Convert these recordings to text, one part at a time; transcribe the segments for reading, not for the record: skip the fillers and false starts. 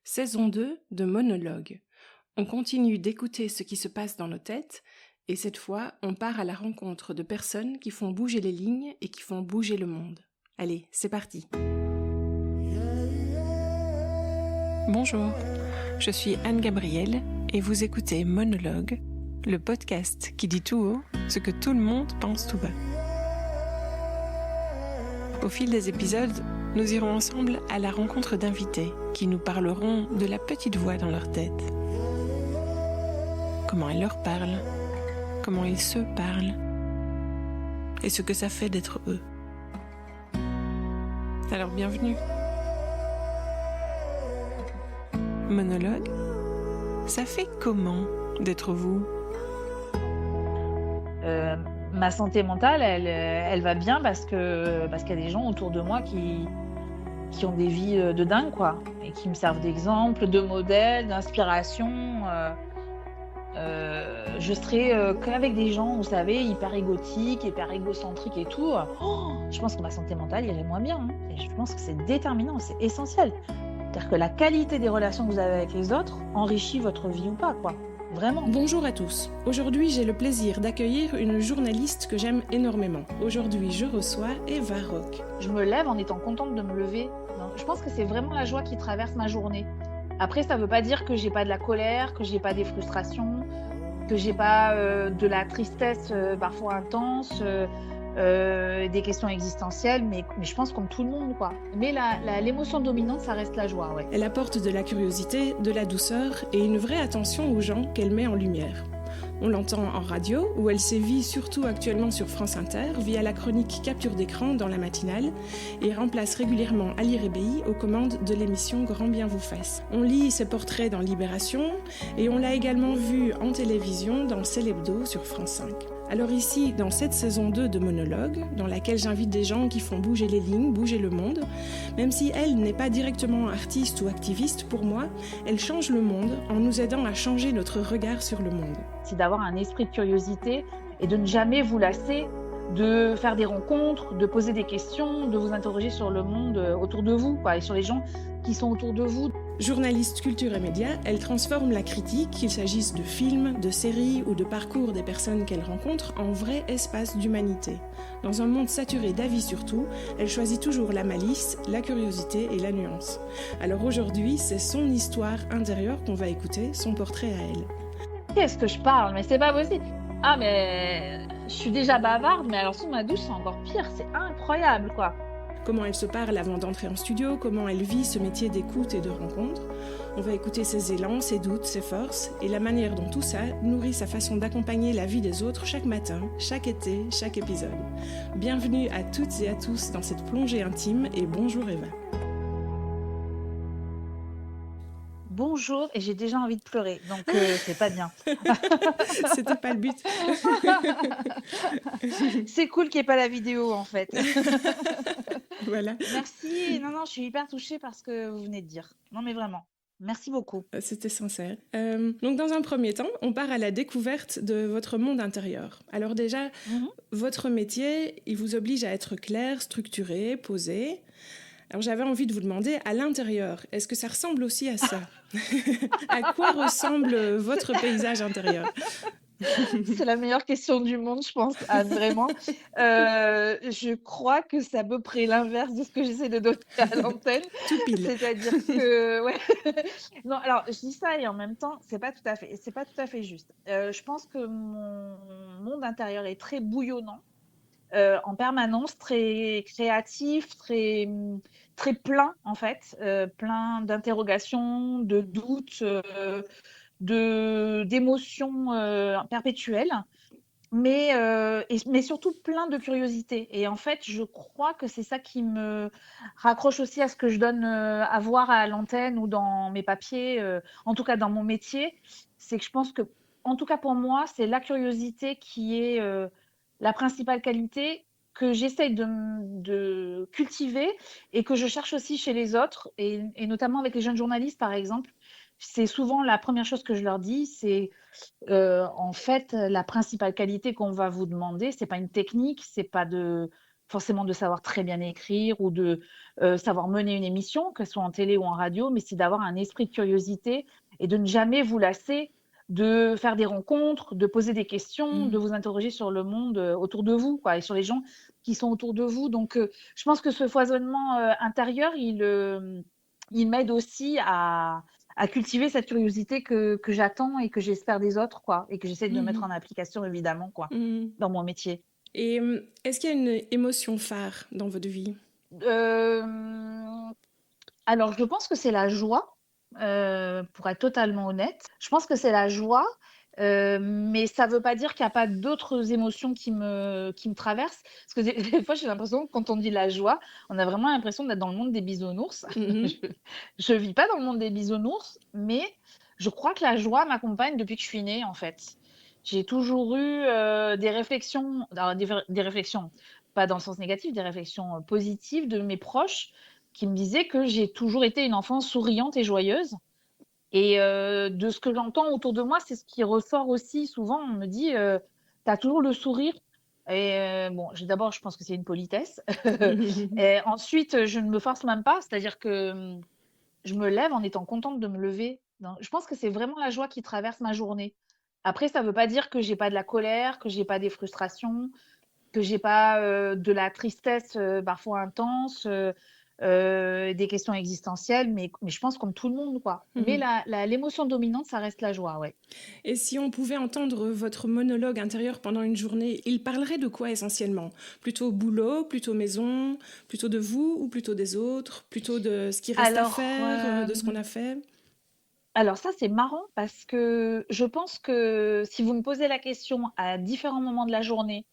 Saison 2 de Monologue. On continue d'écouter ce qui se passe dans nos têtes et cette fois, on part à la rencontre de personnes qui font bouger les lignes et qui font bouger le monde. Allez, c'est parti. Bonjour, je suis Anne-Gabrielle et vous écoutez Monologue, le podcast qui dit tout haut ce que tout le monde pense tout bas. Au fil des épisodes, nous irons ensemble à la rencontre d'invités qui nous parleront de la petite voix dans leur tête. Comment elle leur parle, comment ils se parlent et ce que ça fait d'être eux. Alors bienvenue. Monologue, ça fait comment d'être vous ? Ma santé mentale, elle va bien parce qu'il y a des gens autour de moi qui ont des vies de dingue, quoi, et qui me servent d'exemple, de modèle, d'inspiration. Je serais qu'avec des gens, vous savez, hyper égotiques, hyper égocentriques et tout. Je pense que ma santé mentale irait moins bien. Et je pense que c'est déterminant, c'est essentiel. C'est-à-dire que la qualité des relations que vous avez avec les autres enrichit votre vie ou pas, quoi. Vraiment. Bonjour à tous. Aujourd'hui, j'ai le plaisir d'accueillir une journaliste que j'aime énormément. Aujourd'hui, je reçois Eva Rock. Je me lève en étant contente de me lever. Donc, je pense que c'est vraiment la joie qui traverse ma journée. Après, ça ne veut pas dire que j'ai pas de la colère, que j'ai pas des frustrations, que j'ai pas de la tristesse parfois intense, des questions existentielles, mais je pense comme tout le monde, quoi. Mais l'émotion dominante, ça reste la joie, ouais. Elle apporte de la curiosité, de la douceur et une vraie attention aux gens qu'elle met en lumière. On l'entend en radio, où elle sévit surtout actuellement sur France Inter, via la chronique Capture d'écran dans la matinale, et remplace régulièrement Ali Rebéi aux commandes de l'émission Grand Bien vous fasse. On lit ses portraits dans Libération, et on l'a également vue en télévision dans Célébdo sur France 5. Alors ici, dans cette saison 2 de Monologue, dans laquelle j'invite des gens qui font bouger les lignes, bouger le monde, même si elle n'est pas directement artiste ou activiste, pour moi, elle change le monde en nous aidant à changer notre regard sur le monde. C'est d'avoir un esprit de curiosité et de ne jamais vous lasser de faire des rencontres, de poser des questions, de vous interroger sur le monde autour de vous, quoi, et sur les gens qui sont autour de vous. Journaliste culture et médias, elle transforme la critique, qu'il s'agisse de films, de séries ou de parcours des personnes qu'elle rencontre, en vrai espace d'humanité. Dans un monde saturé d'avis sur tout, elle choisit toujours la malice, la curiosité et la nuance. Alors aujourd'hui, c'est son histoire intérieure qu'on va écouter, son portrait à elle. Qu'est-ce que je parle ? Mais c'est pas possible. Ah, mais je suis déjà bavarde, mais alors sous ma douche, c'est encore pire. C'est incroyable, quoi. Comment elle se parle avant d'entrer en studio, comment elle vit ce métier d'écoute et de rencontre. On va écouter ses élans, ses doutes, ses forces et la manière dont tout ça nourrit sa façon d'accompagner la vie des autres chaque matin, chaque été, chaque épisode. Bienvenue à toutes et à tous dans cette plongée intime et bonjour Eva. Bonjour, et j'ai déjà envie de pleurer, donc c'est pas bien. C'était pas le but. C'est cool qu'il n'y ait pas la vidéo, en fait. Voilà. Merci. Non, je suis hyper touchée par ce que vous venez de dire. Non, mais vraiment. Merci beaucoup. C'était sincère. Donc dans un premier temps, on part à la découverte de votre monde intérieur. Alors déjà, votre métier, il vous oblige à être clair, structuré, posé. Alors j'avais envie de vous demander, à l'intérieur, est-ce que ça ressemble aussi à ça ? À quoi ressemble votre paysage intérieur ? C'est la meilleure question du monde, je pense, Anne, vraiment. Je crois que c'est à peu près l'inverse de ce que j'essaie de donner à l'antenne. Tout pile. C'est-à-dire que, ouais. Non, alors je dis ça et en même temps, c'est pas tout à fait juste. Je pense que mon monde intérieur est très bouillonnant, en permanence, très créatif, très plein en fait, plein d'interrogations, de doutes. D'émotions perpétuelles, mais surtout plein de curiosité. Et en fait, je crois que c'est ça qui me raccroche aussi à ce que je donne à voir à l'antenne ou dans mes papiers, en tout cas dans mon métier. C'est que je pense que, en tout cas pour moi, c'est la curiosité qui est la principale qualité que j'essaye de cultiver et que je cherche aussi chez les autres, et notamment avec les jeunes journalistes, par exemple. C'est souvent la première chose que je leur dis, c'est en fait la principale qualité qu'on va vous demander, c'est pas une technique, c'est pas de forcément de savoir très bien écrire ou de, savoir mener une émission, que ce soit en télé ou en radio, mais c'est d'avoir un esprit de curiosité et de ne jamais vous lasser de faire des rencontres, de poser des questions, de Mmh. vous interroger sur le monde, autour de vous, quoi, et sur les gens qui sont autour de vous. Donc, je pense que ce foisonnement, intérieur, il m'aide aussi à cultiver cette curiosité que j'attends et que j'espère des autres, quoi, et que j'essaie de mettre Mmh. en application évidemment, quoi, Mmh. dans mon métier. Et est-ce qu'il y a une émotion phare dans votre vie? Hem, alors je pense que c'est la joie, pour être totalement honnête. Je pense que c'est la joie, mais ça veut pas dire qu'il y a pas d'autres émotions qui me traversent. Parce que des des fois, j'ai l'impression que quand on dit la joie, on a vraiment l'impression d'être dans le monde des bisounours. Mmh. Je je vis pas dans le monde des bisounours, mais je crois que la joie m'accompagne depuis que je suis née, en fait. J'ai toujours eu, des réflexions, alors des réflexions, pas dans le sens négatif, des réflexions, positives de mes proches qui me disaient que j'ai toujours été une enfant souriante et joyeuse et de ce que j'entends autour de moi, c'est ce qui ressort aussi souvent. On me dit, «Tu as toujours le sourire» et bon, d'abord, je pense que c'est une politesse et ensuite, je ne me force même pas, c'est-à-dire que, je me lève en étant contente de me lever. Non, je pense que c'est vraiment la joie qui traverse ma journée. Après, ça ne veut pas dire que j'ai pas de la colère, que j'ai pas des frustrations, que j'ai pas, de la tristesse, parfois intense, des questions existentielles, mais je pense comme tout le monde, quoi. Mais Mmh. l'émotion dominante, ça reste la joie, ouais. Et si on pouvait entendre votre monologue intérieur pendant une journée, il parlerait de quoi essentiellement? Plutôt boulot, plutôt maison, plutôt de vous ou plutôt des autres, plutôt de ce qui reste à Alors, faire, de ce qu'on a fait? alors ça, c'est marrant parce que je pense que si vous me posez la question à différents moments de la journée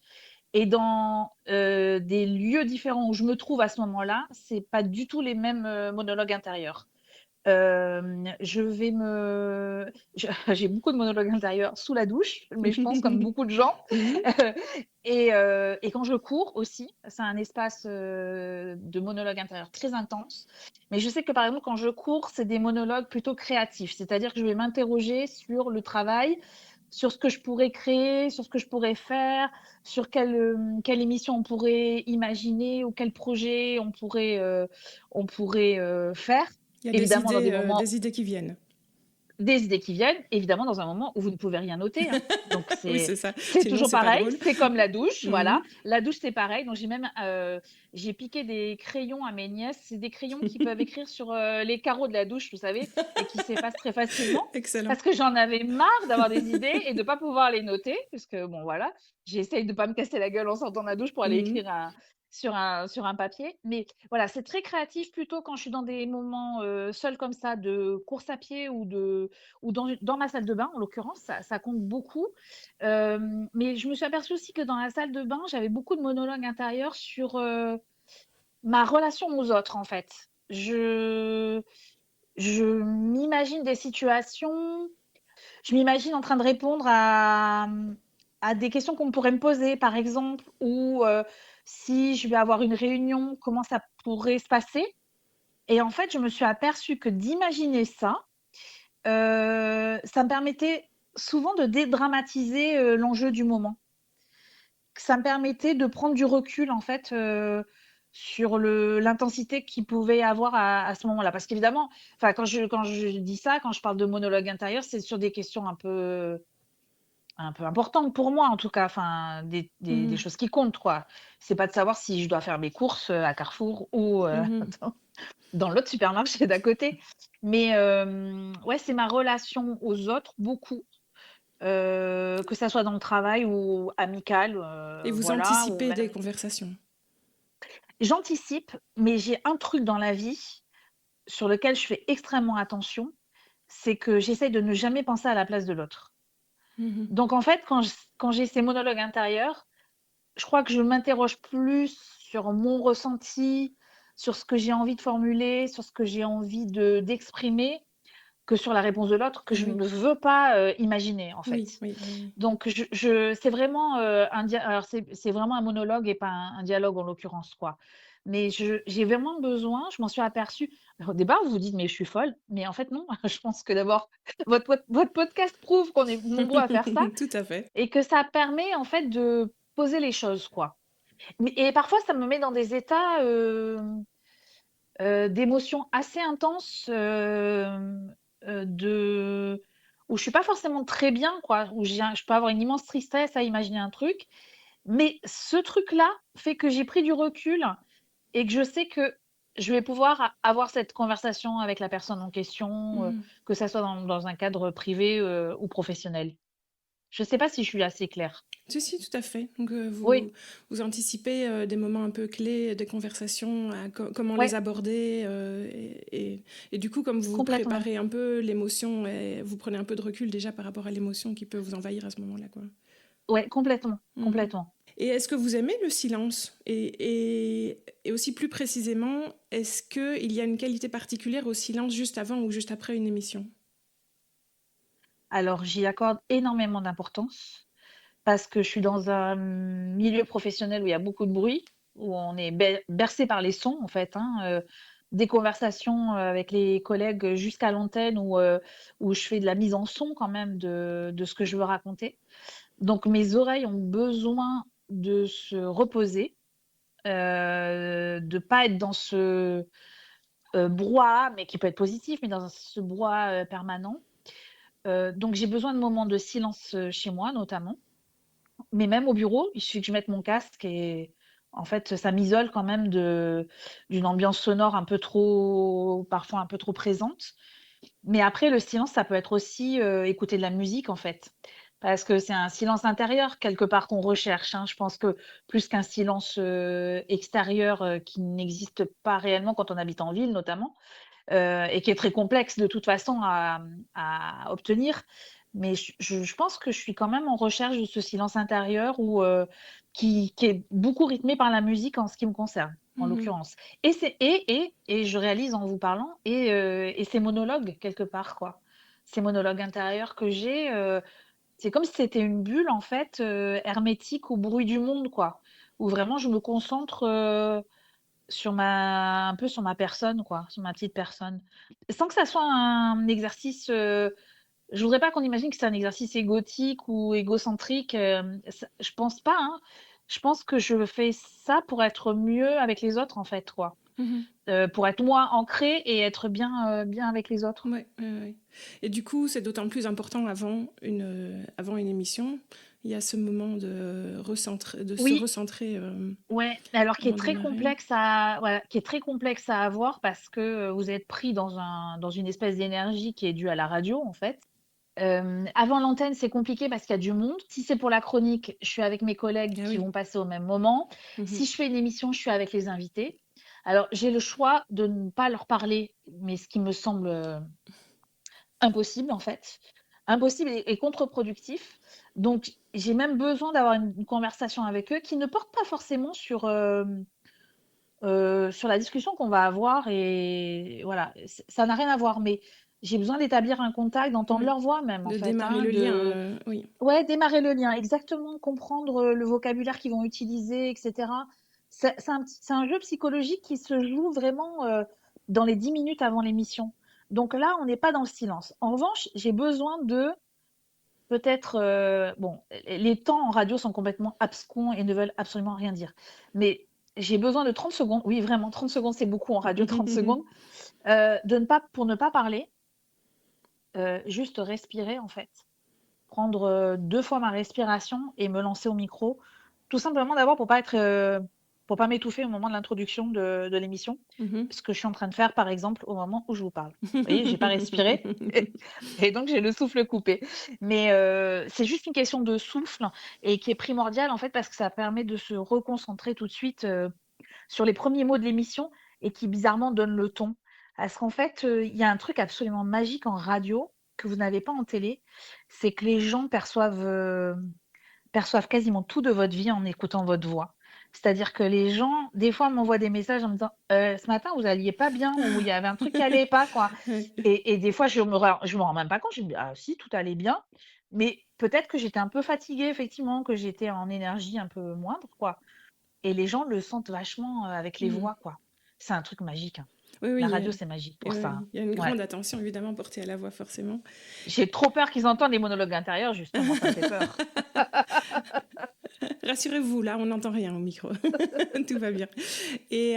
et dans, des lieux différents où je me trouve à ce moment-là, c'est pas du tout les mêmes, monologues intérieurs. Je vais me je j'ai beaucoup de monologues intérieurs sous la douche, mais je pense comme beaucoup de gens Mhm. et quand je cours aussi, c'est un espace, de monologue intérieur très intense. Mais je sais que, par exemple, quand je cours, c'est des monologues plutôt créatifs. C'est-à-dire que je vais m'interroger sur le travail, sur ce que je pourrais créer, sur ce que je pourrais faire, sur quelle émission on pourrait imaginer ou quel projet on pourrait faire. Il y a Évidemment, dans des idées qui viennent. des idées qui viennent, évidemment, dans un moment où vous ne pouvez rien noter, hein. Donc Oui, c'est c'est ça. c'est Sinon, toujours c'est pas pareil, drôle. c'est comme la douche, voilà. Mhm. La douche, c'est pareil, donc j'ai piqué des crayons à mes nièces. C'est des crayons qui peuvent écrire sur, les carreaux de la douche, vous savez? Et qui s'effacent très facilement. Excellent. Parce que j'en avais marre d'avoir des idées et de pas pouvoir les noter, puisque bon, voilà, j'essaye de pas me casser la gueule en sortant de la douche pour aller Mhm. écrire sur un papier. Mais voilà, c'est très créatif plutôt quand je suis dans des moments, seule comme ça de course à pied ou dans ma salle de bain, en l'occurrence, ça compte beaucoup. Mais je me suis aperçue aussi que dans la salle de bain, j'avais beaucoup de monologues intérieurs sur, ma relation aux autres, en fait. Je m'imagine des situations, je m'imagine en train de répondre à des questions qu'on pourrait me poser, par exemple, ou, si je vais avoir une réunion, comment ça pourrait se passer? Et en fait, je me suis aperçue que d'imaginer ça, ça me permettait souvent de dédramatiser, l'enjeu du moment. Ça me permettait de prendre du recul, en fait, sur l'intensité qu'il pouvait y avoir à ce moment-là. Parce qu'évidemment, enfin, quand je dis ça, quand je parle de monologue intérieur, c'est sur des questions un peu importantes pour moi, en tout cas, enfin, des Mhm. choses qui comptent, quoi. C'est pas de savoir si je dois faire mes courses, à Carrefour ou, Mhm. dans dans l'autre supermarché d'à côté. Mais ouais, c'est ma relation aux autres, beaucoup, que ça soit dans le travail ou amical, Et vous voilà, ou anticipez des même conversations. j'anticipe, mais j'ai un truc dans la vie sur lequel je fais extrêmement attention, c'est que j'essaye de ne jamais penser à la place de l'autre. Mhm. Donc en fait, quand j'ai ces monologues intérieurs, je crois que je m'interroge plus sur mon ressenti, sur ce que j'ai envie de formuler, sur ce que j'ai envie d'exprimer, que sur la réponse de l'autre que Eh je oui, ne veux pas, imaginer, en oui, fait. oui, oui, oui. Donc c'est vraiment, alors c'est vraiment un monologue et pas un dialogue en l'occurrence, quoi. Mais j'ai vraiment besoin, je m'en suis aperçue au départ, vous vous dites: «Mais je suis folle», mais en fait non, je pense que d'abord votre podcast prouve qu'on est nombreux à faire ça Tout à fait. et que ça permet en fait de poser les choses, quoi. Et parfois, ça me met dans des états d'émotions assez intenses, où je suis pas forcément très bien, quoi, où je peux avoir une immense tristesse à imaginer un truc. Mais ce truc-là fait que j'ai pris du recul et que je sais que je vais pouvoir avoir cette conversation avec la personne en question, Mmh. que ça soit dans un cadre privé, ou professionnel. Je sais pas si je suis assez claire. Si, si, tout à fait. Donc, Oui, vous anticipez des moments un peu clés des conversations, comment les ouais, aborder, et du coup, comme vous complètement. préparez un peu l'émotion, et vous prenez un peu de recul déjà par rapport à l'émotion qui peut vous envahir à ce moment-là, quoi. Ouais, complètement, Mhm. complètement. Et est-ce que vous aimez le silence? Et aussi plus précisément, est-ce qu'il y a une qualité particulière au silence juste avant ou juste après une émission? Alors j'y accorde énormément d'importance parce que je suis dans un milieu professionnel où il y a beaucoup de bruit, où on est bercé par les sons en fait, hein, des conversations, avec les collègues jusqu'à l'antenne où je fais de la mise en son quand même de ce que je veux raconter. Donc mes oreilles ont besoin de se reposer, de pas être dans ce, brouhaha, mais qui peut être positif, mais dans ce brouhaha, permanent. Donc j'ai besoin de moments de silence, chez moi notamment, mais même au bureau, il suffit que je mette mon casque et en fait, ça m'isole quand même d'une ambiance sonore un peu trop parfois un peu trop présente. Mais après le silence, ça peut être aussi, écouter de la musique en fait. Parce que c'est un silence intérieur quelque part qu'on recherche, hein. Je pense que plus qu'un silence, extérieur, qui n'existe pas réellement quand on habite en ville notamment, et qui est très complexe de toute façon à obtenir. Mais je pense que je suis quand même en recherche de ce silence intérieur qui est beaucoup rythmé par la musique en ce qui me concerne, en Mhm. l'occurrence. Et je réalise en vous parlant et ces monologues quelque part, quoi. Ces monologues intérieurs que j'ai, c'est comme si c'était une bulle en fait, hermétique au bruit du monde, quoi. Où vraiment je me concentre, un peu sur ma personne quoi, sur ma petite personne. Sans que ça soit un exercice, je voudrais pas qu'on imagine que c'est un exercice égotique ou égocentrique, ça je pense pas, hein. Je pense que je fais ça pour être mieux avec les autres en fait, quoi. Mhm. Pour être moins ancrée et être bien avec les autres. Ouais, ouais, ouais. Et du coup, c'est d'autant plus important avant une émission. Il y a ce moment de se Oui, recentrer ouais, alors qui avant est de très démarrer. complexe à voilà, qui est très complexe à avoir parce que, vous êtes pris dans une espèce d'énergie qui est due à la radio, en fait. Avant l'antenne, c'est compliqué parce qu'il y a du monde. Si c'est pour la chronique, je suis avec mes collègues Ah qui oui. vont passer au même moment. Mhm. Si je fais une émission, je suis avec les invités. Alors, j'ai le choix de ne pas leur parler, mais ce qui me semble, impossible, en fait. Impossible et contre-productif. Donc, j'ai même besoin d'avoir une conversation avec eux qui ne porte pas forcément sur la discussion qu'on va avoir et voilà, ça n'a rien à voir, mais j'ai besoin d'établir un contact, d'entendre Ouais. leur voix même, en De fait, démarrer hein, le lien, oui. ouais, démarrer le lien, exactement, comprendre, le vocabulaire qu'ils vont utiliser et cetera. C'est un jeu psychologique qui se joue vraiment, dans les 10 minutes avant l'émission. Donc là, on n'est pas dans le silence. En revanche, j'ai besoin de peut-être, bon, les temps en radio sont complètement abscons et ne veulent absolument rien dire. Mais j'ai besoin de 30 secondes, oui, vraiment 30 secondes, c'est beaucoup en radio, 30 secondes, pour ne pas parler, juste respirer, en fait. Prendre, 2 fois ma respiration et me lancer au micro. Tout simplement d'abord pour pas m'étouffer au moment de l'introduction de l'émission. Mhm. Ce que je suis en train de faire, par exemple, au moment où je vous parle. Vous voyez, j'ai pas respiré et donc j'ai le souffle coupé. Mais, c'est juste une question de souffle et qui est primordiale, en fait, parce que ça permet de se reconcentrer tout de suite, sur les premiers mots de l'émission et qui bizarrement donnent le ton. Parce qu'en fait, il y a un truc absolument magique en radio que vous n'avez pas en télé, c'est que les gens perçoivent quasiment tout de votre vie en écoutant votre voix. C'est-à-dire que les gens, des fois, m'envoient des messages en me disant: «Ce matin, vous alliez pas bien» ou «Il y avait un truc qui allait pas», quoi. Ouais. Et des fois, je me rends même pas compte, je me dis: «Ah si, tout allait bien», mais peut-être que j'étais un peu fatiguée, effectivement, que j'étais en énergie un peu moindre, quoi. Et les gens le sentent vachement, avec les Mhm. voix, quoi. C'est un truc magique, hein. Oui, oui, La radio, c'est magique et pour ça, ouais, hein. il y a une Ouais. grande attention évidemment portée à la voix, forcément. J'ai trop peur qu'ils entendent des monologues intérieurs, justement, ça me fait peur. Rassurez-vous, là, on n'entend rien au micro. Tout va bien. Et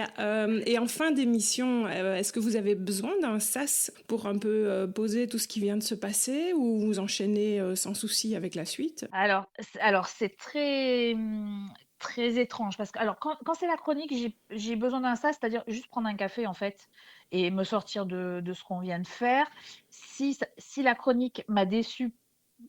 en fin d'émission, est-ce que vous avez besoin d'un sas pour un peu poser tout ce qui vient de se passer ou vous enchaînez sans souci avec la suite? Alors c'est très, très étrange parce que alors quand c'est la chronique, j'ai besoin d'un ça, c'est-à-dire juste prendre un café, en fait, et me sortir de ce qu'on vient de faire. Si la chronique m'a déçue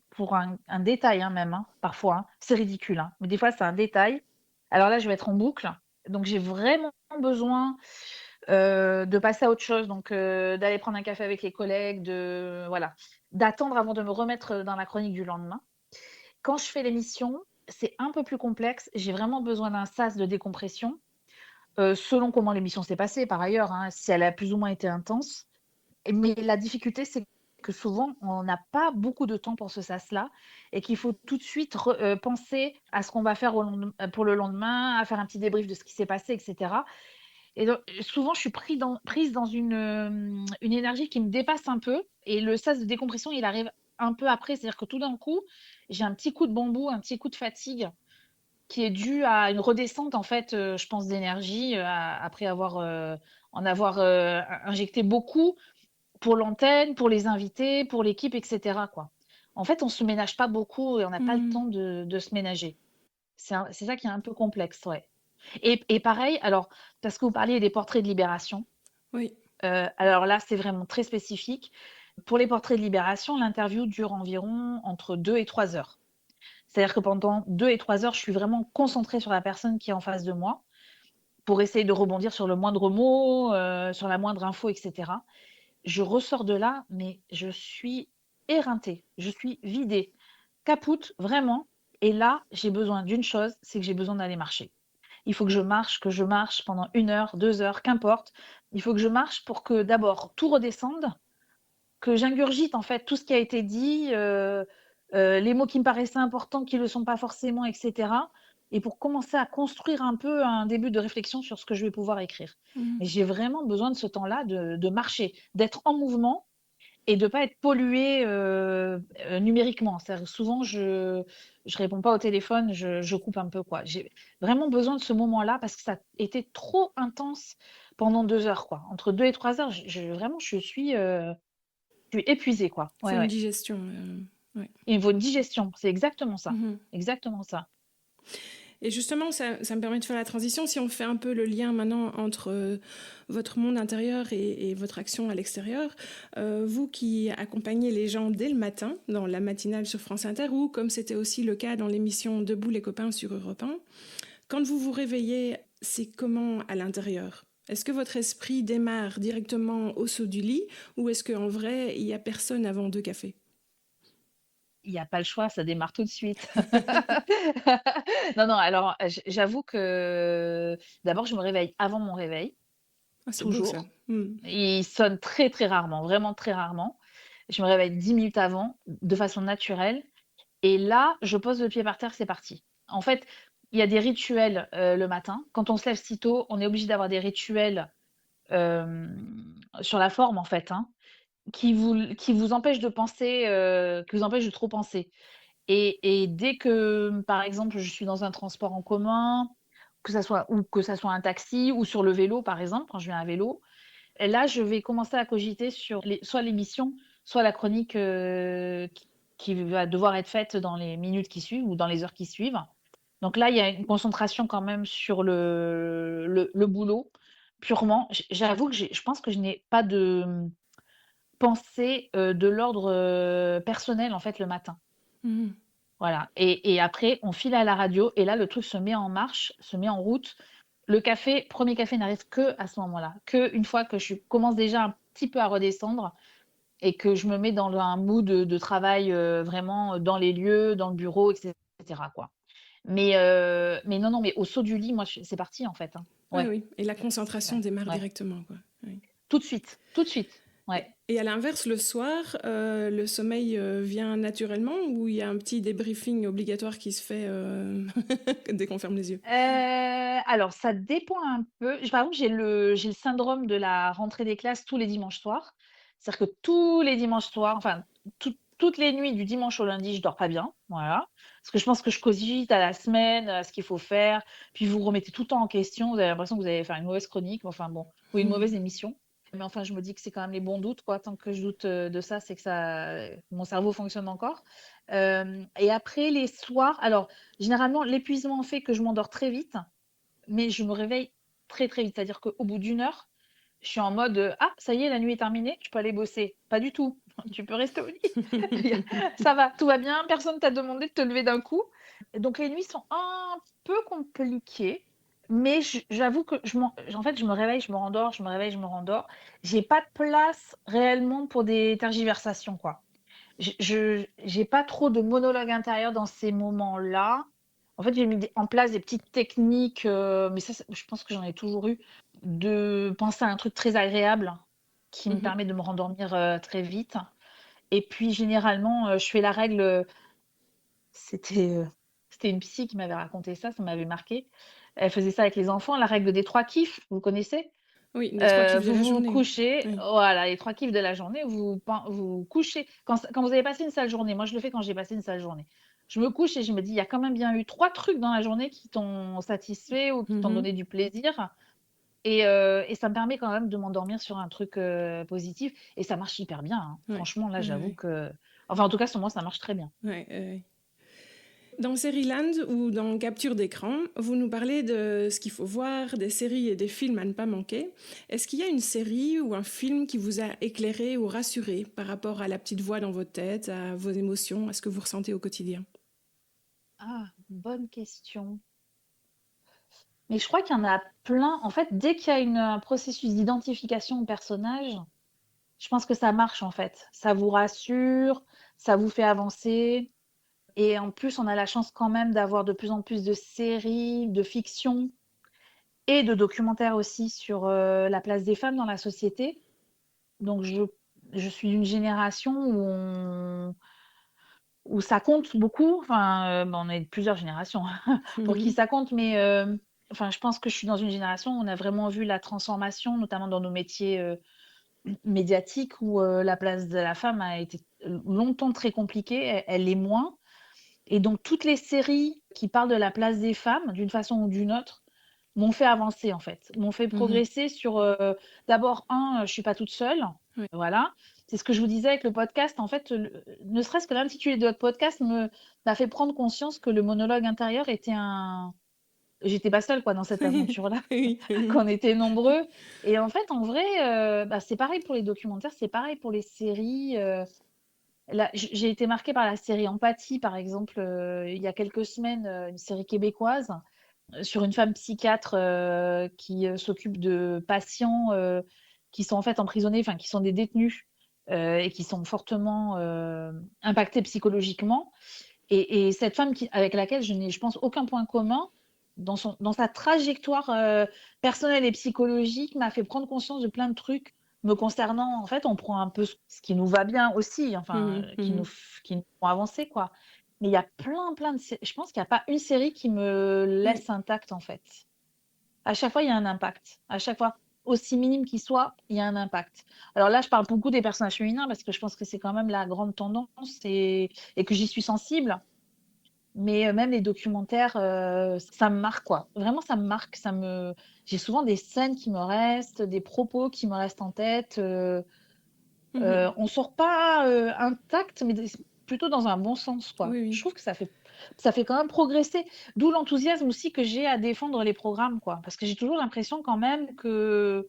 pour un détail, hein, même, hein, parfois, hein, c'est ridicule, hein, mais des fois, c'est un détail. Alors là, je vais être en boucle, donc j'ai vraiment besoin, de passer à autre chose, donc d'aller prendre un café avec les collègues, voilà, d'attendre avant de me remettre dans la chronique du lendemain. Quand je fais l'émission, c'est un peu plus complexe. J'ai vraiment besoin d'un sas de décompression, selon comment l'émission s'est passée par ailleurs, hein, si elle a plus ou moins été intense. Mais la difficulté, c'est que souvent, on n'a pas beaucoup de temps pour ce sas-là et qu'il faut tout de suite penser à ce qu'on va faire pour le lendemain, à faire un petit débrief de ce qui s'est passé, et cetera. Et donc, souvent, je suis prise dans une énergie qui me dépasse un peu et le sas de décompression, il arrive un peu après. C'est-à-dire que tout d'un coup, j'ai un petit coup de bambou, un petit coup de fatigue qui est dû à une redescente, en fait, je pense, d'énergie, après en avoir injecté beaucoup pour l'antenne, pour les invités, pour l'équipe, et cetera, quoi. En fait, on se ménage pas beaucoup et on n'a pas le Hmm. temps de se ménager. C'est ça qui est un peu complexe, ouais. Et pareil, alors, parce que vous parliez des portraits de Libération, Oui. alors là, c'est vraiment très spécifique. Pour les portraits de Libération, l'interview dure environ entre 2 et 3 heures. C'est-à-dire que pendant 2 et 3 heures, je suis vraiment concentrée sur la personne qui est en face de moi pour essayer de rebondir sur le moindre mot, sur la moindre info, et cetera. Je ressors de là, mais je suis éreintée, je suis vidée, capoute, vraiment. Et là, j'ai besoin d'une chose, c'est que j'ai besoin d'aller marcher. Il faut que je marche pendant 1 heure, 2 heures, qu'importe. Il faut que je marche pour que d'abord tout redescende, que j'ingurgite en fait tout ce qui a été dit, les mots qui me paraissaient importants, qui ne le sont pas forcément, et cetera. Et pour commencer à construire un peu un début de réflexion sur ce que je vais pouvoir écrire. Hmm. Mais j'ai vraiment besoin de ce temps-là de marcher, d'être en mouvement et de pas être polluée, numériquement. C'est-à-dire souvent je réponds pas au téléphone, je coupe un peu, quoi. J'ai vraiment besoin de ce moment-là parce que ça a été trop intense pendant 2 heures, quoi. Entre 2 et 3 heures, vraiment je suis épuisée, quoi. Faut Ouais, une ouais. digestion. Ouais. Il me faut une digestion, c'est exactement ça. Mhm. Exactement ça. Et justement, ça me permet de faire la transition. Si on fait un peu le lien maintenant entre votre monde intérieur et votre action à l'extérieur, vous qui accompagnez les gens dès le matin dans la matinale sur France Inter ou comme c'était aussi le cas dans l'émission Debout les copains sur Europe 1, quand vous vous réveillez, c'est comment à l'intérieur? Est-ce que votre esprit démarre directement au saut du lit ou est-ce qu'en vrai, il n'y a personne avant 2 cafés? Il y a pas le choix, ça démarre tout de suite. Non, non, alors, j'avoue que d'abord, je me réveille avant mon réveil, Ah, c'est beau ça. toujours. Hmm. Il sonne très, très rarement, vraiment très rarement. Je me réveille 10 minutes avant, de façon naturelle et là, je pose le pied par terre, c'est parti. En fait, il y a des rituels, le matin. Quand on se lève si tôt, on est obligé d'avoir des rituels, sur la forme, en fait, hein, qui vous empêchent de penser, qui vous empêchent de trop penser. Et dès que, par exemple, je suis dans un transport en commun, que ça soit un taxi ou sur le vélo, par exemple, quand je viens à vélo, et là, je vais commencer à cogiter sur soit l'émission, soit la chronique qui va devoir être faite dans les minutes qui suivent ou dans les heures qui suivent. Donc là, il y a une concentration quand même sur le boulot, purement. J'avoue que je pense que je n'ai pas de pensée de l'ordre personnel, en fait, le matin. Mhm. Voilà. Et après, on file à la radio et là, le truc se met en marche, se met en route. Le café, premier café n'arrive que à ce moment-là, que une fois que je commence déjà un petit peu à redescendre et que je me mets dans un mood de travail vraiment dans les lieux, dans le bureau, etc., quoi. Mais non, non, mais au saut du lit, moi, c'est parti en fait, hein. Oui, Ouais, oui. Et la concentration ouais, démarre ouais. directement, quoi. Oui. Tout de suite, tout de suite. Ouais. Et à l'inverse, le soir, le sommeil vient naturellement ou il y a un petit débriefing obligatoire qui se fait dès qu'on ferme les yeux? Alors ça dépend un peu. Par exemple, j'ai le syndrome de la rentrée des classes tous les dimanches soirs. C'est-à-dire que tous les dimanches soirs, enfin, toutes les nuits du dimanche au lundi, je dors pas bien, voilà. Parce que je pense que je cogite à la semaine, à ce qu'il faut faire, puis vous remettez tout le temps en question. Vous avez l'impression que vous allez faire une mauvaise chronique, enfin bon, ou une mauvaise émission. Mais enfin, je me dis que c'est quand même les bons doutes, quoi. Tant que je doute, de ça, c'est que mon cerveau fonctionne encore. Et après les soirs alors généralement, l'épuisement fait que je m'endors très vite, mais je me réveille très, très vite. C'est-à-dire qu'au bout d'une heure, je suis en mode, «Ah, ça y est, la nuit est terminée, je peux aller bosser». Pas du tout. Tu peux rester au lit. Ça va, tout va bien, personne t'a demandé de te lever d'un coup. Et donc les nuits sont un peu compliquées, mais j'avoue que en fait, je me réveille, je me rendors, je me réveille, je me rendors. J'ai pas de place réellement pour des tergiversations, quoi. J'ai pas trop de monologue intérieur dans ces moments-là. En fait, j'ai mis en place des petites techniques, mais ça, je pense que j'en ai toujours eu, de penser à un truc très agréable qui me Mhm. permet de me rendormir très vite. Et puis, généralement, je fais la règle. C'était c'était une psy qui m'avait raconté ça, ça m'avait marqué. Elle faisait ça avec les enfants, la règle des 3 kiffs, vous connaissez? Oui, les 3 kiffs de Vous la vous journée. couchez, Oui. voilà, les 3 kiffs de la journée, vous couchez quand vous avez passé une sale journée, moi je le fais quand j'ai passé une sale journée. Je me couche et je me dis: «Il y a quand même bien eu 3 trucs dans la journée qui t'ont satisfait ou qui t'ont Mhm. donné du plaisir» et ça me permet quand même de m'endormir sur un truc, positif et ça marche hyper bien, hein. Ouais. Franchement, là, Ouais, j'avoue ouais. que enfin, en tout cas, sur moi, ça marche très bien. Ouais, ouais. Dans Seriland ou dans Capture d'écran, vous nous parlez de ce qu'il faut voir, des séries et des films à ne pas manquer. Est-ce qu'il y a une série ou un film qui vous a éclairé ou rassuré par rapport à la petite voix dans votre tête, à vos émotions, à ce que vous ressentez au quotidien? Ah, bonne question. Mais je crois qu'il y en a plein. En fait, dès qu'il y a un processus d'identification au personnage, je pense que ça marche en fait. Ça vous rassure, ça vous fait avancer. Et en plus, on a la chance quand même d'avoir de plus en plus de séries, de fiction et de documentaires aussi sur la place des femmes dans la société. Donc, je suis d'une génération où ça compte beaucoup. Enfin, on est de plusieurs générations pour qui Mhm. ça compte, mais enfin, je pense que je suis dans une génération où on a vraiment vu la transformation, notamment dans nos métiers médiatiques, où la place de la femme a été longtemps très compliquée, elle l'est moins. Et donc, toutes les séries qui parlent de la place des femmes, d'une façon ou d'une autre, m'ont fait avancer, en fait, m'ont fait Mhm. progresser sur, d'abord, je suis pas toute seule, Ouais. voilà. C'est ce que je vous disais avec le podcast, en fait, ne serait-ce que l'intitulé de votre podcast m'a fait prendre conscience que le monologue intérieur était un j'étais pas seule, quoi, dans cette aventure-là, Oui. qu'on était nombreux et en fait, en vrai, bah, c'est pareil pour les documentaires, c'est pareil pour les séries, là, j'ai été marquée par la série Empathie, par exemple, il y a quelques semaines, une série québécoise, sur une femme psychiatre, qui, s'occupe de patients, qui sont en fait emprisonnés, enfin qui sont des détenus, et qui sont fortement, impactés psychologiquement et cette femme avec laquelle je n'ai, je pense, aucun point commun dans sa trajectoire, personnelle et psychologique m'a fait prendre conscience de plein de trucs me concernant. En fait, on prend un peu ce qui nous va bien aussi, enfin, Mhm. Mhm. qui nous font avancer, quoi. Mais il y a plein, plein de sé je pense qu'il y a pas une série qui me Oui. laisse intacte, en fait. À chaque fois, il y a un impact. À chaque fois, aussi minime qu'il soit, il y a un impact. Alors là, je parle beaucoup des personnages féminins parce que je pense que c'est quand même la grande tendance et que j'y suis sensible. Mais même les documentaires, ça me marque, quoi. Vraiment, ça me marque, j'ai souvent des scènes qui me restent, des propos qui me restent en tête, Mhm. on sort pas, intact, mais plutôt dans un bon sens, quoi. Oui, Je oui. trouve que ça fait quand même progresser. D'où l'enthousiasme aussi que j'ai à défendre les programmes, quoi. Parce que j'ai toujours l'impression quand même que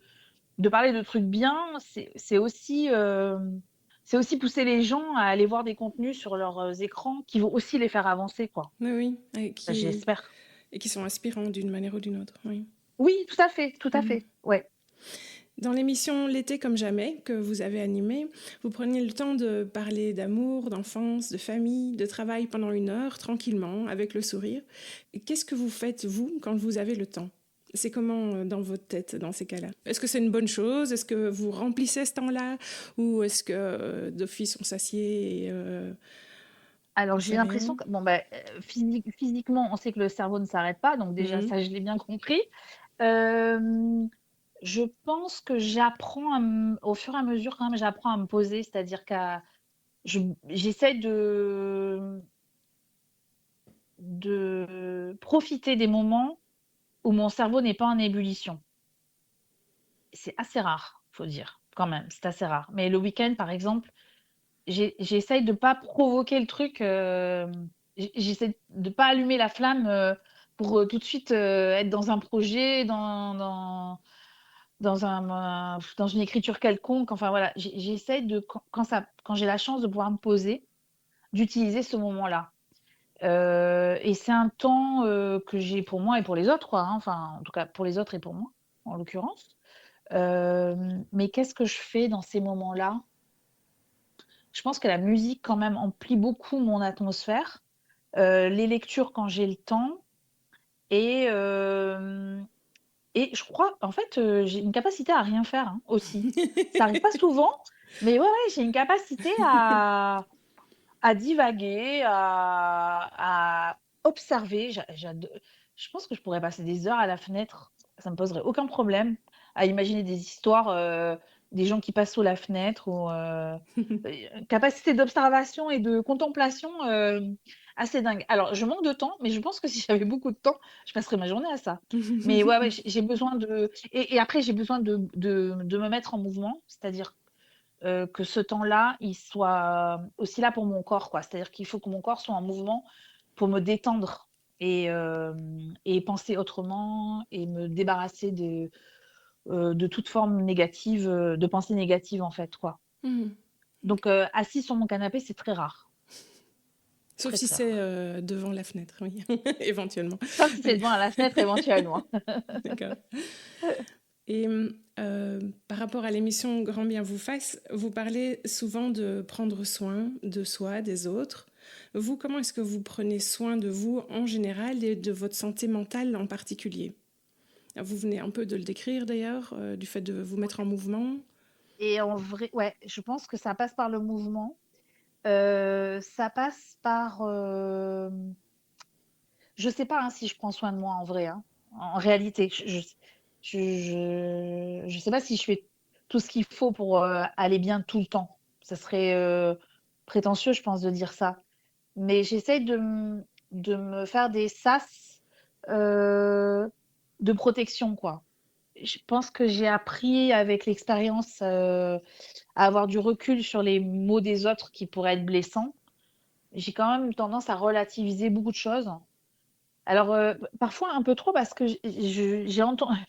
de parler de trucs bien, c'est aussi pousser les gens à aller voir des contenus sur leurs, écrans qui vont aussi les faire avancer, quoi. Oui, oui. J'espère. Et qui sont inspirants d'une manière ou d'une autre. Oui. Oui, tout à fait, tout à Mhm. fait. Ouais. Dans l'émission L'été comme jamais que vous avez animée, vous preniez le temps de parler d'amour, d'enfance, de famille, de travail pendant 1 heure, tranquillement, avec le sourire. Et qu'est-ce que vous faites, vous, quand vous avez le temps? C'est comment dans votre tête dans ces cas-là? Est-ce que c'est une bonne chose? Est-ce que vous remplissez ce temps-là? Ou est-ce que d'office on s'assied et Alors on j'ai fait l'impression rien? que bon, bah, physiquement, on sait que le cerveau ne s'arrête pas, donc déjà Mhm. ça, je l'ai bien compris. Hem, je pense que j'apprends au fur et à mesure quand même, j'apprends à me poser, c'est-à-dire qu'à je j'essaie de profiter des moments où mon cerveau n'est pas en ébullition. C'est assez rare, faut dire, quand même, c'est assez rare. Mais le week-end, par exemple, j'essaye de pas provoquer le truc, j'essaie de pas allumer la flamme, pour, tout de suite, être dans un projet, dans une écriture quelconque. Enfin voilà, j'essaye de quand j'ai la chance de pouvoir me poser, d'utiliser ce moment-là. Et c'est un temps, que j'ai pour moi et pour les autres, quoi, hein, enfin, en tout cas pour les autres et pour moi, en l'occurrence. Mais qu'est-ce que je fais dans ces moments-là? Je pense que la musique quand même emplit beaucoup mon atmosphère, les lectures quand j'ai le temps et hem et je crois en fait, j'ai une capacité à rien faire, hein, aussi. Ça arrive pas souvent, mais ouais, ouais, j'ai une capacité à divaguer, à observer. Je pense que je pourrais passer des heures à la fenêtre, ça me poserait aucun problème à imaginer des histoires, des gens qui passent sous la fenêtre ou, capacité d'observation et de contemplation, assez dingue. Alors je manque de temps, mais je pense que si j'avais beaucoup de temps, je passerais ma journée à ça. Mais ouais, ouais, j'ai besoin de et après j'ai besoin de me mettre en mouvement, c'est-à-dire que ce temps-là, il soit aussi là pour mon corps, quoi. C'est-à-dire qu'il faut que mon corps soit en mouvement pour me détendre et penser autrement et me débarrasser de toute forme négative, de pensée négative, en fait, quoi. Mhm. Donc, assis sur mon canapé, c'est très rare, Sauf très, si très c'est rare. devant la fenêtre, oui, éventuellement. Sauf si c'est Oui, devant la fenêtre, éventuellement. d'accord. Et par rapport à l'émission Grand bien vous fasse, vous parlez souvent de prendre soin de soi, des autres. Vous, comment est-ce que vous prenez soin de vous en général et de votre santé mentale en particulier? Vous venez un peu de le décrire d'ailleurs, du fait de vous mettre en mouvement. Et en vrai, ouais, je pense que ça passe par le mouvement. Ça passe par, je sais pas, hein, si je prends soin de moi en vrai, hein. En réalité, je sais pas si je fais tout ce qu'il faut pour, aller bien tout le temps. Ça serait, prétentieux, je pense, de dire ça. Mais j'essaye de me faire des sas, heu, de protection, quoi. Je pense que j'ai appris avec l'expérience, à avoir du recul sur les mots des autres qui pourraient être blessants. J'ai quand même tendance à relativiser beaucoup de choses. Alors, parfois un peu trop parce que j'ai entendu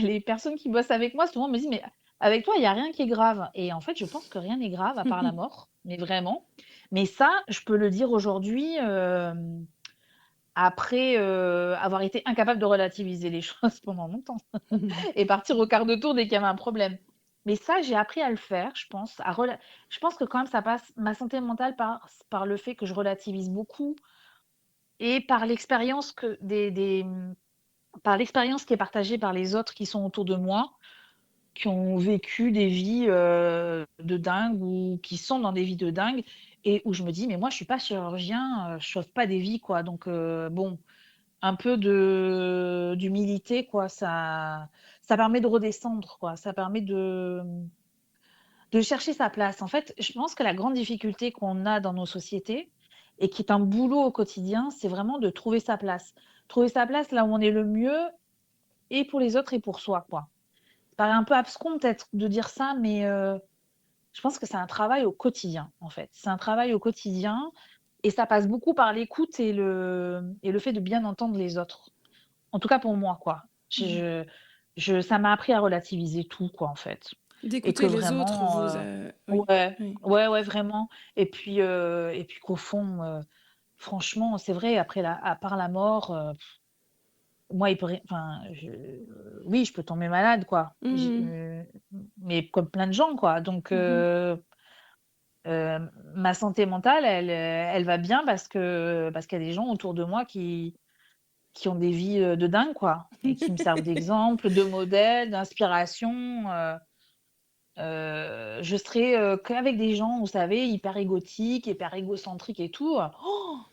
les personnes qui bossent avec moi souvent me disent: «Mais avec toi, il y a rien qui est grave» et en fait, je pense que rien n'est grave à part la mort, mais vraiment. Mais ça, je peux le dire aujourd'hui, après, avoir été incapable de relativiser les choses pendant longtemps et partir au quart de tour dès qu'il y avait un problème. Mais ça, j'ai appris à le faire, je pense, je pense que quand même ça passe ma santé mentale par le fait que je relativise beaucoup et par l'expérience que par l'expérience qui est partagée par les autres qui sont autour de moi, qui ont vécu des vies, de dingue ou qui sont dans des vies de dingue et où je me dis: «Mais moi, je suis pas chirurgien, je sauve pas des vies, quoi». Donc bon, un peu de d'humilité, quoi, ça permet de redescendre, quoi. Ça permet de chercher sa place. En fait, je pense que la grande difficulté qu'on a dans nos sociétés et qui est un boulot au quotidien, c'est vraiment de trouver sa place. Trouver sa place là où on est le mieux et pour les autres et pour soi, quoi. Ça paraît un peu abscon peut-être de dire ça, mais je pense que c'est un travail au quotidien, en fait. C'est un travail au quotidien et ça passe beaucoup par l'écoute et le fait de bien entendre les autres. En tout cas pour moi, quoi. Ça m'a appris à relativiser tout, quoi, en fait. Et que D'écouter les autres, vraiment, oui, ouais, oui. ouais, ouais, vraiment. Et puis qu'au fond, franchement, c'est vrai, à part la mort, moi, il peut ri enfin, oui, je peux tomber malade, quoi. Mhm. Mais comme plein de gens, quoi. Donc, Mhm. ma santé mentale, elle va bien parce qu'il y a des gens autour de moi qui ont des vies, de dingue, quoi et qui me servent d'exemple, de modèle, d'inspiration, je serais, qu'avec des gens, vous savez, hyper égotiques, hyper égocentriques et tout,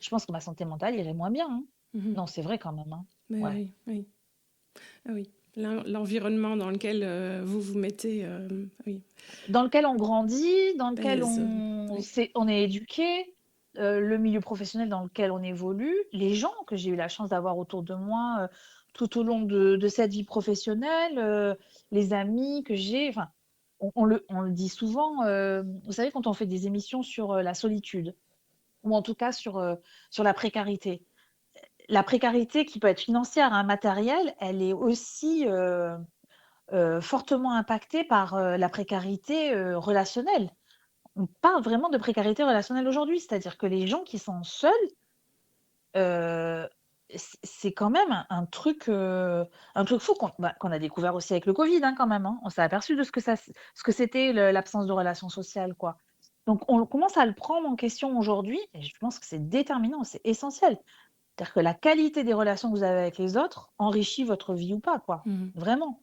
je pense que ma santé mentale irait moins bien, hein. Mhm. Non, c'est vrai quand même, hein. Mais Ouais. oui, oui. Ah oui. L'environnement dans lequel vous vous mettez, oui, Dans lequel on grandit, dans lequel pèse. Oui. on est éduqué, le milieu professionnel dans lequel on évolue, les gens que j'ai eu la chance d'avoir autour de moi, tout au long de cette vie professionnelle, les amis que j'ai, enfin, on le dit souvent, vous savez, quand on fait des émissions sur, la solitude ou en tout cas sur la précarité. La précarité qui peut être financière, hein, matérielle, elle est aussi, fortement impactée par, la précarité, relationnelle. On parle vraiment de précarité relationnelle aujourd'hui, c'est-à-dire que les gens qui sont seuls, heu, c'est quand même un truc fou qu'on a découvert aussi avec le Covid, hein, quand même, hein. On s'est aperçu de ce que c'était l'absence de relations sociales, quoi. Donc on commence à le prendre en question aujourd'hui et je pense que c'est déterminant, c'est essentiel. C'est-à-dire que la qualité des relations que vous avez avec les autres enrichit votre vie ou pas, quoi, Mhm. vraiment.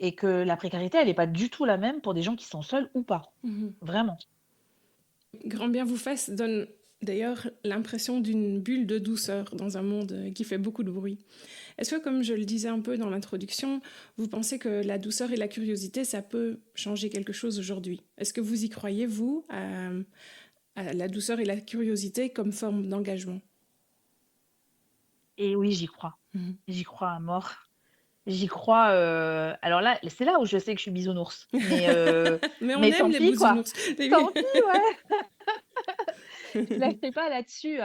Et que la précarité, elle est pas du tout la même pour des gens qui sont seuls ou pas, Mhm. vraiment. Grand bien vous fasse donne d'ailleurs l'impression d'une bulle de douceur dans un monde qui fait beaucoup de bruit. Est-ce que, comme je le disais un peu dans l'introduction, vous pensez que la douceur et la curiosité, ça peut changer quelque chose aujourd'hui? Est-ce que vous y croyez, vous, à la douceur et la curiosité comme forme d'engagement? Et oui, j'y crois. Mhm. J'y crois à mort. J'y crois, alors là, c'est là où je sais que je suis bisounours, Mais on mais aime tant les pis, quoi. bisounours. Eh Tant oui. pis, ouais, je lâcherai pas là-dessus,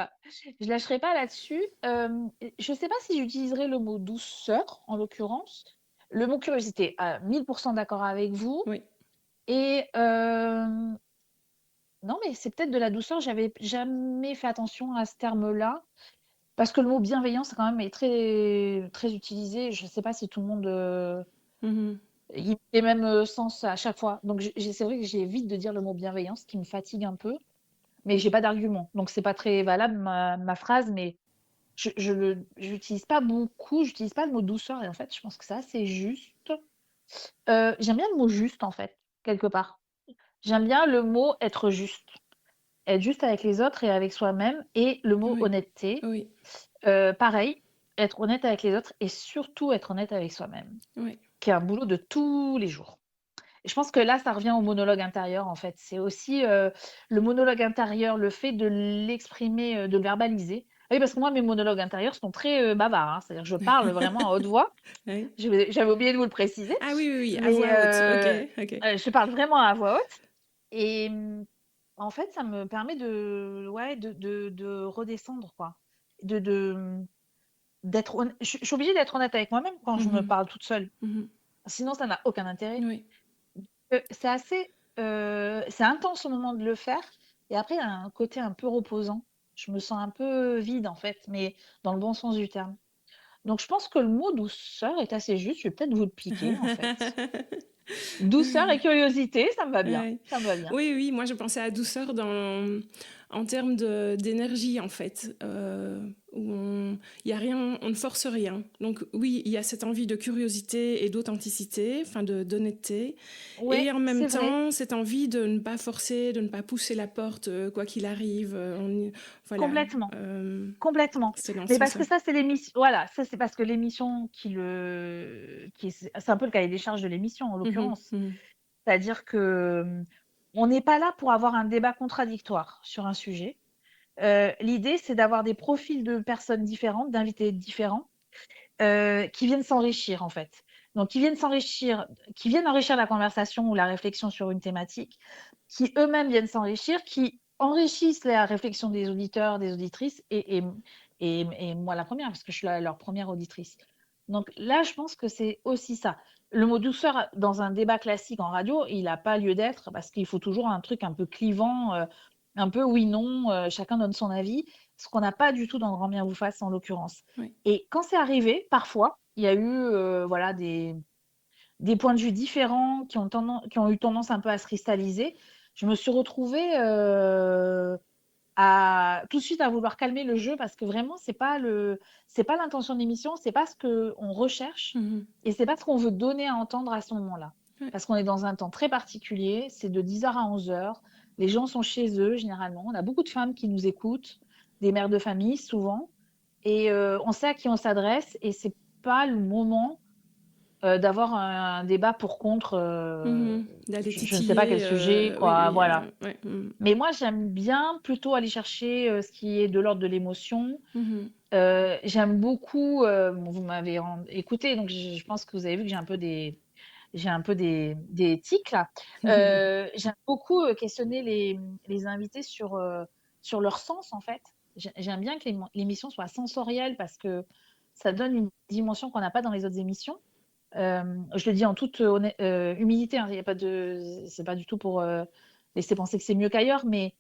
je lâcherai pas là-dessus. Je sais pas si j'utiliserai le mot douceur, en l'occurrence. Le mot curiosité, à 1000 d'accord avec vous Oui, et non, mais c'est peut-être de la douceur, j'avais jamais fait attention à ce terme-là. Parce que le mot bienveillance, quand même, est très, très utilisé. Je ne sais pas si tout le monde mhm. il fait le même sens à chaque fois. Donc, c'est vrai que j'évite de dire le mot bienveillance, qui me fatigue un peu, mais j'ai pas d'argument. Donc, c'est pas très valable ma phrase, mais j'utilise pas beaucoup, j'utilise pas le mot douceur. Et en fait, je pense que ça, c'est juste. J'aime bien le mot juste, en fait, quelque part. J'aime bien le mot être juste. Être juste avec les autres et avec soi-même. Et le mot Oui, honnêteté. oui, Pareil, être honnête avec les autres et surtout être honnête avec soi-même, oui. qui est un boulot de tous les jours. Et je pense que là, ça revient au monologue intérieur, en fait. C'est aussi, le monologue intérieur, le fait de l'exprimer, de le verbaliser. Ah oui, parce que moi, mes monologues intérieurs sont très, bavards, hein. C'est-à-dire que je parle vraiment à haute voix. Oui. J'avais oublié de vous le préciser, Ah oui, oui, oui, à mais voix haute. Ok, ok. je parle vraiment à voix haute et en fait, ça me permet ouais, de redescendre, quoi. De, je suis obligée d'être honnête avec moi-même quand je me Mhm, parle toute seule. mhm. Sinon, ça n'a aucun intérêt. Oui. C'est intense au moment de le faire et après, il y a un côté un peu reposant. Je me sens un peu vide, en fait, mais dans le bon sens du terme. Donc je pense que le mot douceur est assez juste, je vais peut-être vous le piquer, en fait. Douceur et curiosité, ça me va bien, Ouais. ça me va bien. Oui, oui, moi je pensais à douceur en termes d'énergie en fait, où il y a rien, on ne force rien. Donc oui, il y a cette envie de curiosité et d'authenticité, enfin d'honnêteté, et Ouais, en même c'est vrai. temps cette envie de ne pas forcer, de ne pas pousser la porte quoi qu'il arrive. Voilà, Complètement. euh, Complètement. c'est dans ce Mais parce sens-là. que ça, c'est l'émission. Voilà, ça, c'est parce que l'émission c'est un peu le cahier des charges de l'émission, en Mhm, l'occurrence. mhm. C'est-à-dire que on n'est pas là pour avoir un débat contradictoire sur un sujet. L'idée, c'est d'avoir des profils de personnes différentes, d'invités différents, qui viennent s'enrichir, en fait. Donc, qui viennent enrichir la conversation ou la réflexion sur une thématique, qui eux-mêmes viennent s'enrichir, qui enrichissent la réflexion des auditeurs, des auditrices, et moi la première, parce que je suis leur première auditrice. Donc là, je pense que c'est aussi ça. Le mot douceur dans un débat classique en radio, il n'a pas lieu d'être parce qu'il faut toujours un truc un peu clivant, un peu oui, non, chacun donne son avis, ce qu'on n'a pas du tout dans Grand bien vous fasse en l'occurrence. Oui. Et quand c'est arrivé, parfois, il y a eu voilà, des points de vue différents qui ont eu tendance un peu à se cristalliser. Je me suis retrouvée à tout de suite à vouloir calmer le jeu parce que vraiment, c'est pas l'intention de l'émission, c'est pas ce qu'on recherche Mhm. et c'est pas ce qu'on veut donner à entendre à ce moment-là. Ouais. Parce qu'on est dans un temps très particulier, c'est de 10h à 11h, les gens sont chez eux généralement, on a beaucoup de femmes qui nous écoutent, des mères de famille souvent, et on sait à qui on s'adresse et c'est pas le moment. d'avoir un débat pour contre, D'aller je ne sais pas quel titiller, sujet, oui, quoi, oui, voilà. ouais. Mais moi, j'aime bien plutôt aller chercher, ce qui est de l'ordre de l'émotion. J'aime beaucoup, bon, vous m'avez écoutée, donc je pense que vous avez vu que j'ai un peu des tics là. J'aime beaucoup, questionner les invités sur leur sens, en fait. J'aime bien que l'émission soit sensorielle parce que ça donne une dimension qu'on n'a pas dans les autres émissions. Je le dis en toute humilité, hein, il y a pas de c'est pas du tout pour, laisser penser que c'est mieux qu'ailleurs, mais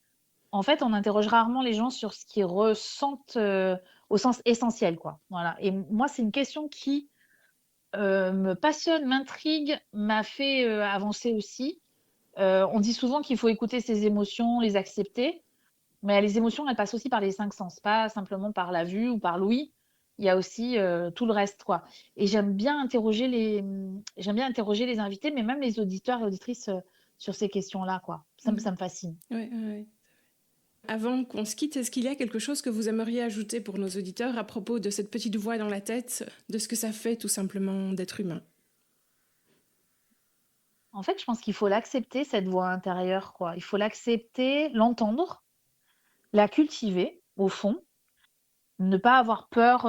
en fait, on interroge rarement les gens sur ce qu'ils ressentent, au sens essentiel, quoi. Voilà, et moi, c'est une question qui, me passionne, m'intrigue, m'a fait, avancer aussi. On dit souvent qu'il faut écouter ses émotions, les accepter, mais les émotions, elles passent aussi par les 5 sens, pas simplement par la vue ou par l'ouïe. Il y a aussi, tout le reste, quoi, et j'aime bien interroger les invités, mais même les auditeurs et auditrices, sur ces questions-là, quoi. Ça me fascine. Ouais, ouais, ouais. Avant qu'on se quitte, est-ce qu'il y a quelque chose que vous aimeriez ajouter pour nos auditeurs à propos de cette petite voix dans la tête, de ce que ça fait tout simplement d'être humain? En fait, je pense qu'il faut l'accepter, cette voix intérieure, quoi. Il faut l'accepter, l'entendre, la cultiver, au fond, ne pas avoir peur,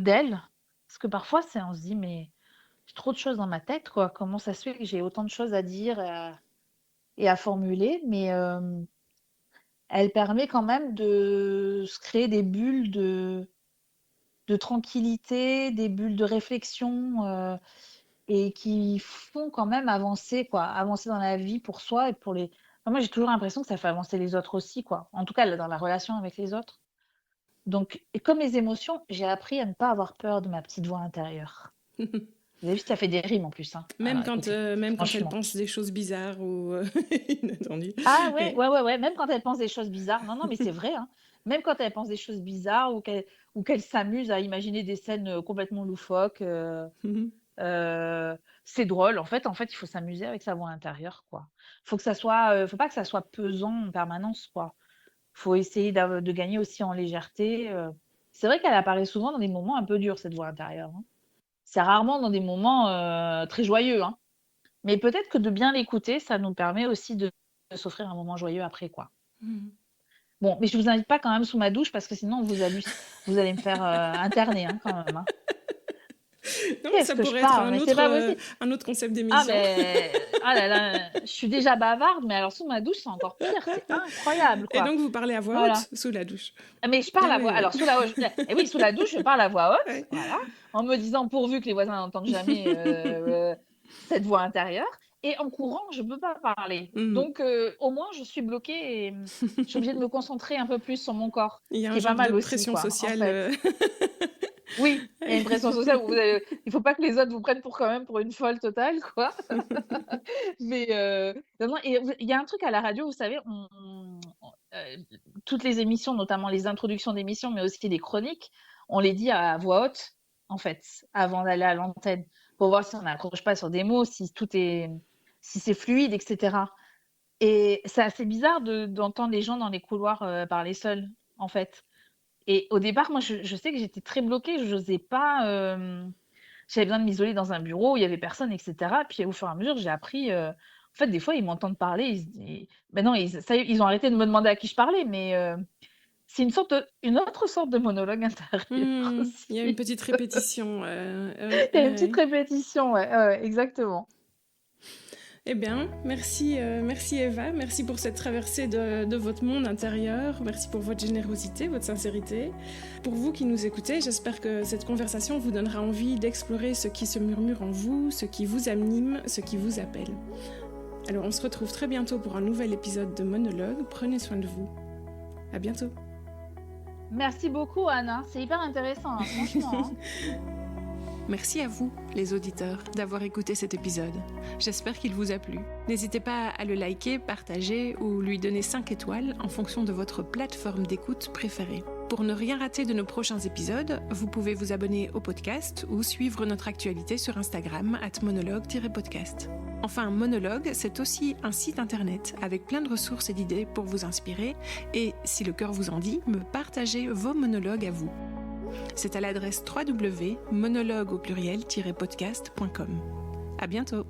d'elle. Parce que parfois, on se dit: «Mais j'ai trop de choses dans ma tête, quoi. Comment ça se fait que j'ai autant de choses à dire et à formuler?» Mais, elle permet quand même de se créer des bulles de tranquillité, des bulles de réflexion, et qui font quand même avancer, quoi. Avancer dans la vie pour soi et pour les moi, j'ai toujours l'impression que ça fait avancer les autres aussi, quoi. En tout cas, dans la relation avec les autres. Donc, et comme les émotions, j'ai appris à ne pas avoir peur de ma petite voix intérieure. Vous avez vu, ça fait des rimes en plus, hein. Même Alors quand, écoutez, même quand elle franchement. pense des choses bizarres ou inattendues. Ah ouais, Ouais. ouais, ouais, ouais, même quand elle pense des choses bizarres. Non, non, mais c'est vrai, hein. Même quand elle pense des choses bizarres ou qu'elle s'amuse à imaginer des scènes, complètement loufoques, Heu, c'est drôle. En fait, il faut s'amuser avec sa voix intérieure, quoi. Faut pas que ça soit pesant en permanence, quoi. Faut essayer de gagner aussi en légèreté, C'est vrai qu'elle apparaît souvent dans des moments un peu durs, cette voix intérieure, hein. C'est rarement dans des moments, très joyeux, hein. Mais peut-être que de bien l'écouter, ça nous permet aussi de s'offrir un moment joyeux après, quoi. Bon, mais je vous invite pas quand même sous ma douche parce que sinon vous allez me faire, interner, hein, quand même, hein. Non, mais Qu'est-ce ça que je pourrait être parle? Mais c'est pas possible. un autre concept Ah d'émission. mais ah là là, je suis déjà bavarde, mais alors sous ma douche, c'est encore pire, c'est incroyable, Et quoi. donc, vous parlez à voix haute Voilà. sous la douche. Ah mais je Ah parle à voix oui, alors sous la et oui, sous la douche, je parle à voix haute, oui. voilà, en me disant: «Pourvu que les voisins n'entendent jamais, cette voix intérieure», et en courant, je peux pas parler. Mhm. Donc au moins je suis bloquée et je suis obligée de me concentrer un peu plus sur mon corps, Il y ce a qui un est pas genre de mal aussi, pression quoi, en sociale. fait. Oui, il y a une pression sociale où il faut pas que les autres vous prennent quand même pour une folle totale, quoi. Mais non, non, et il y a un truc à la radio, vous savez, toutes les émissions, notamment les introductions d'émissions, mais aussi les chroniques, on les dit à voix haute, en fait, avant d'aller à l'antenne, pour voir si on n'accroche pas sur des mots, si c'est fluide, et cetera. Et c'est assez bizarre d'entendre les gens dans les couloirs, parler seuls, en fait. Et au départ, moi, je sais que j'étais très bloquée, j'osais pas, j'avais besoin de m'isoler dans un bureau où il y avait personne, et cetera. Puis au fur et à mesure, j'ai appris, en fait, des fois, ils m'entendent parler, maintenant, ça y est, ils ont arrêté de me demander à qui je parlais, mais c'est une autre sorte de monologue intérieur Il y a une aussi. petite répétition. Ouais, Il y a une ouais, petite ouais. répétition, ouais, ouais, ouais, exactement. Eh bien, merci, merci Eva, merci pour cette traversée de votre monde intérieur, merci pour votre générosité, votre sincérité. Pour vous qui nous écoutez, j'espère que cette conversation vous donnera envie d'explorer ce qui se murmure en vous, ce qui vous anime, ce qui vous appelle. Alors on se retrouve très bientôt pour un nouvel épisode de Monologue, prenez soin de vous. À bientôt. Merci beaucoup, Anna, c'est hyper intéressant, hein, franchement, hein. Merci à vous, les auditeurs, d'avoir écouté cet épisode. J'espère qu'il vous a plu. N'hésitez pas à le liker, partager ou lui donner 5 étoiles en fonction de votre plateforme d'écoute préférée. Pour ne rien rater de nos prochains épisodes, vous pouvez vous abonner au podcast ou suivre notre actualité sur Instagram @monologue-podcast. Enfin, Monologue, c'est aussi un site internet avec plein de ressources et d'idées pour vous inspirer et, si le cœur vous en dit, me partager vos monologues à vous. C'est à l'adresse www.monologue podcastcom. À bientôt.